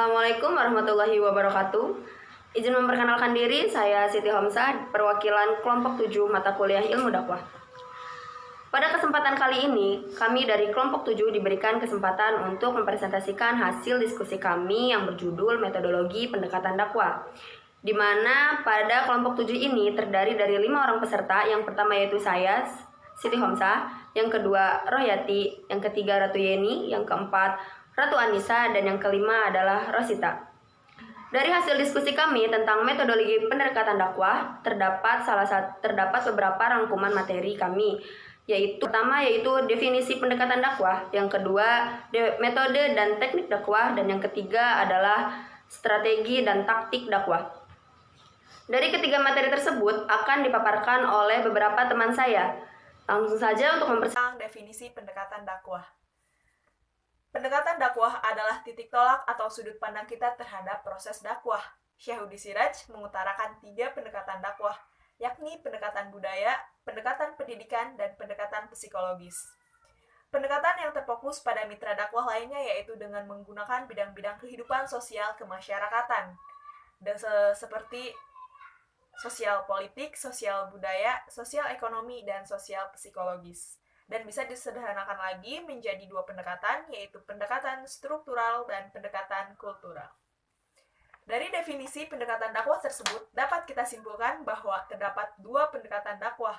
Assalamualaikum warahmatullahi wabarakatuh. Izin memperkenalkan diri, saya Siti Homsah, perwakilan kelompok 7 mata kuliah Ilmu Dakwah. Pada kesempatan kali ini, kami dari kelompok 7 diberikan kesempatan untuk mempresentasikan hasil diskusi kami yang berjudul Metodologi Pendekatan Dakwah. Di mana pada kelompok 7 ini terdiri dari 5 orang peserta. Yang pertama yaitu saya, Siti Homsah, yang kedua Rohyati, yang ketiga Ratu Yeni, yang keempat Ratu Anissa, dan yang kelima adalah Rosita. Dari hasil diskusi kami tentang metodologi pendekatan dakwah, terdapat beberapa rangkuman materi kami, yaitu pertama yaitu definisi pendekatan dakwah, yang kedua metode dan teknik dakwah, dan yang ketiga adalah strategi dan taktik dakwah. Dari ketiga materi tersebut akan dipaparkan oleh beberapa teman saya. Langsung saja untuk tentang definisi pendekatan dakwah. Pendekatan dakwah adalah titik tolak atau sudut pandang kita terhadap proses dakwah. Syahudi Siraj mengutarakan 3 pendekatan dakwah, yakni pendekatan budaya, pendekatan pendidikan, dan pendekatan psikologis. Pendekatan yang terfokus pada mitra dakwah lainnya yaitu dengan menggunakan bidang-bidang kehidupan sosial kemasyarakatan, seperti sosial politik, sosial budaya, sosial ekonomi, dan sosial psikologis. Dan bisa disederhanakan lagi menjadi 2 pendekatan, yaitu pendekatan struktural dan pendekatan kultural. Dari definisi pendekatan dakwah tersebut, dapat kita simpulkan bahwa terdapat 2 pendekatan dakwah,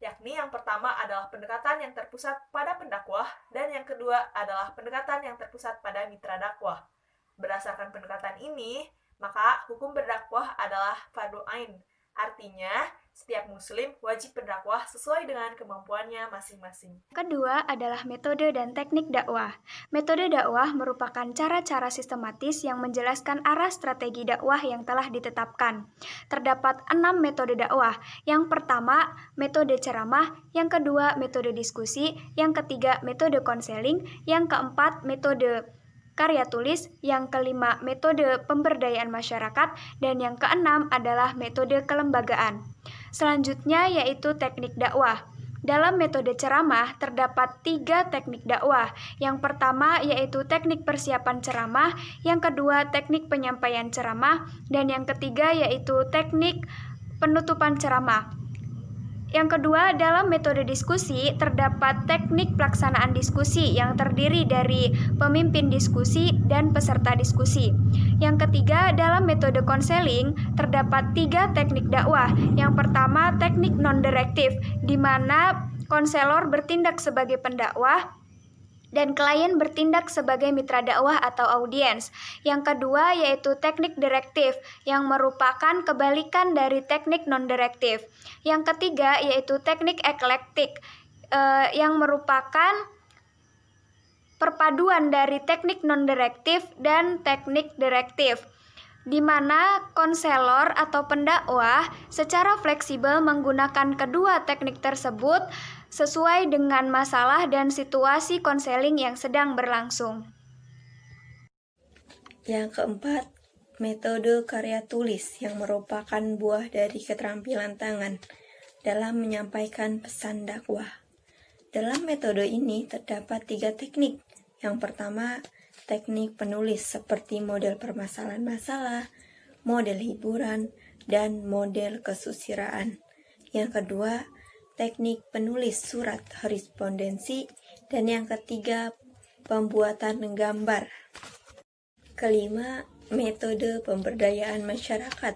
yakni yang pertama adalah pendekatan yang terpusat pada pendakwah, dan yang kedua adalah pendekatan yang terpusat pada mitra dakwah. Berdasarkan pendekatan ini, maka hukum berdakwah adalah fardhu ain. Artinya, setiap muslim wajib berdakwah sesuai dengan kemampuannya masing-masing. Kedua adalah metode dan teknik dakwah. Metode dakwah merupakan cara-cara sistematis yang menjelaskan arah strategi dakwah yang telah ditetapkan. Terdapat 6 metode dakwah. Yang pertama, metode ceramah. Yang kedua, metode diskusi. Yang ketiga, metode konseling. Yang keempat, metode karya tulis, yang kelima metode pemberdayaan masyarakat, dan yang keenam adalah metode kelembagaan. Selanjutnya yaitu teknik dakwah. Dalam metode ceramah terdapat 3 teknik dakwah. Yang pertama yaitu teknik persiapan ceramah, yang kedua teknik penyampaian ceramah, dan yang ketiga yaitu teknik penutupan ceramah. Yang kedua, dalam metode diskusi terdapat teknik pelaksanaan diskusi yang terdiri dari pemimpin diskusi dan peserta diskusi. Yang ketiga, dalam metode konseling terdapat 3 teknik dakwah. Yang pertama, teknik non-direktif, di mana konselor bertindak sebagai pendakwah dan klien bertindak sebagai mitra dakwah atau audiens. Yang kedua yaitu teknik direktif yang merupakan kebalikan dari teknik non-direktif. Yang ketiga yaitu teknik eklektik yang merupakan perpaduan dari teknik non-direktif dan teknik direktif, di mana konselor atau pendakwah secara fleksibel menggunakan kedua teknik tersebut sesuai dengan masalah dan situasi konseling yang sedang berlangsung. Yang keempat, metode karya tulis yang merupakan buah dari keterampilan tangan dalam menyampaikan pesan dakwah. Dalam metode ini terdapat 3 teknik. Yang pertama, teknik penulis seperti model permasalahan masalah, model hiburan, dan model kesusilaan. Yang kedua, teknik penulis surat korespondensi, dan yang ketiga, pembuatan gambar. Kelima, metode pemberdayaan masyarakat.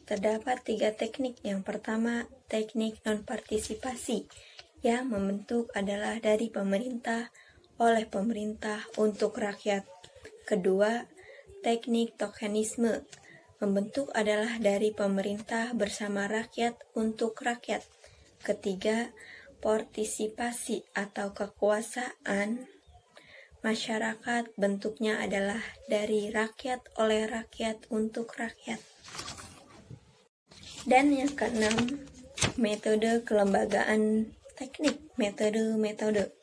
Terdapat 3 teknik. Yang pertama, teknik non-partisipasi, yang membentuk adalah dari pemerintah, oleh pemerintah, untuk rakyat. Kedua, teknik tokenisme, membentuk adalah dari pemerintah bersama rakyat untuk rakyat. Ketiga, partisipasi atau kekuasaan masyarakat, bentuknya adalah dari rakyat oleh rakyat untuk rakyat. Dan yang keenam, metode kelembagaan teknik, metode.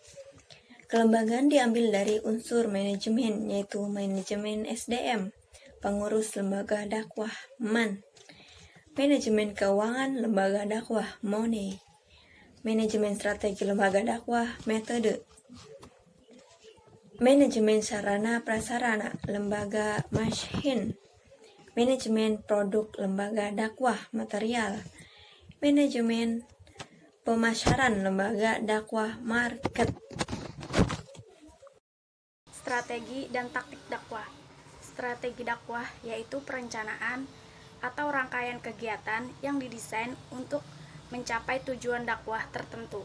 Kelembagaan diambil dari unsur manajemen, yaitu manajemen SDM, pengurus lembaga dakwah, MAN, manajemen keuangan lembaga dakwah, MONE, manajemen strategi lembaga dakwah, metode. Manajemen sarana prasarana lembaga Mashhin, manajemen produk lembaga dakwah material, manajemen pemasaran lembaga dakwah market. Strategi dan taktik dakwah. Strategi dakwah yaitu perencanaan atau rangkaian kegiatan yang didesain untuk mencapai tujuan dakwah tertentu.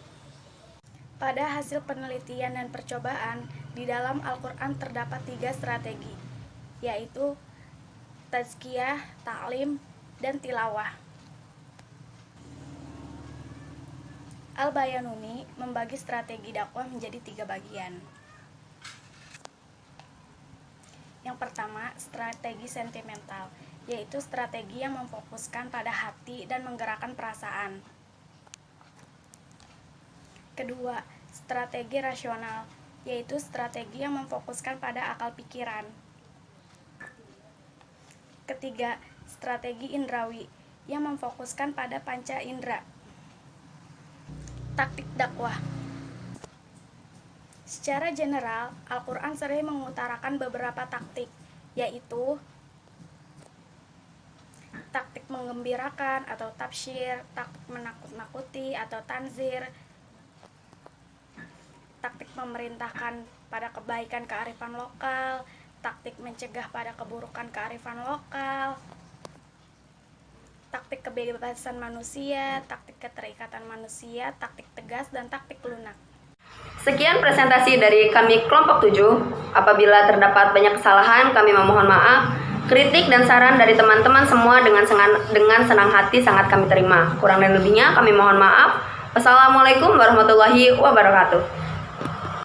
Pada hasil penelitian dan percobaan, di dalam Al-Quran terdapat 3 strategi, yaitu tazkiyah, ta'lim, dan tilawah. Al-Bayanuni membagi strategi dakwah menjadi 3 bagian. Yang pertama, strategi sentimental, yaitu strategi yang memfokuskan pada hati dan menggerakkan perasaan. Kedua, strategi rasional, yaitu strategi yang memfokuskan pada akal pikiran. Ketiga, strategi indrawi, yang memfokuskan pada panca indera. Taktik dakwah. Secara general, Al-Quran sering mengutarakan beberapa taktik, yaitu taktik menggembirakan atau tabsyir, taktik menakut-nakuti atau tanzir, taktik memerintahkan pada kebaikan kearifan lokal, taktik mencegah pada keburukan kearifan lokal, taktik kebebasan manusia, taktik keterikatan manusia, taktik tegas, dan taktik lunak. Sekian presentasi dari kami kelompok 7. Apabila terdapat banyak kesalahan, kami memohon maaf. Kritik dan saran dari teman-teman semua dengan senang hati sangat kami terima. Kurang dan lebihnya kami mohon maaf. Wassalamualaikum warahmatullahi wabarakatuh.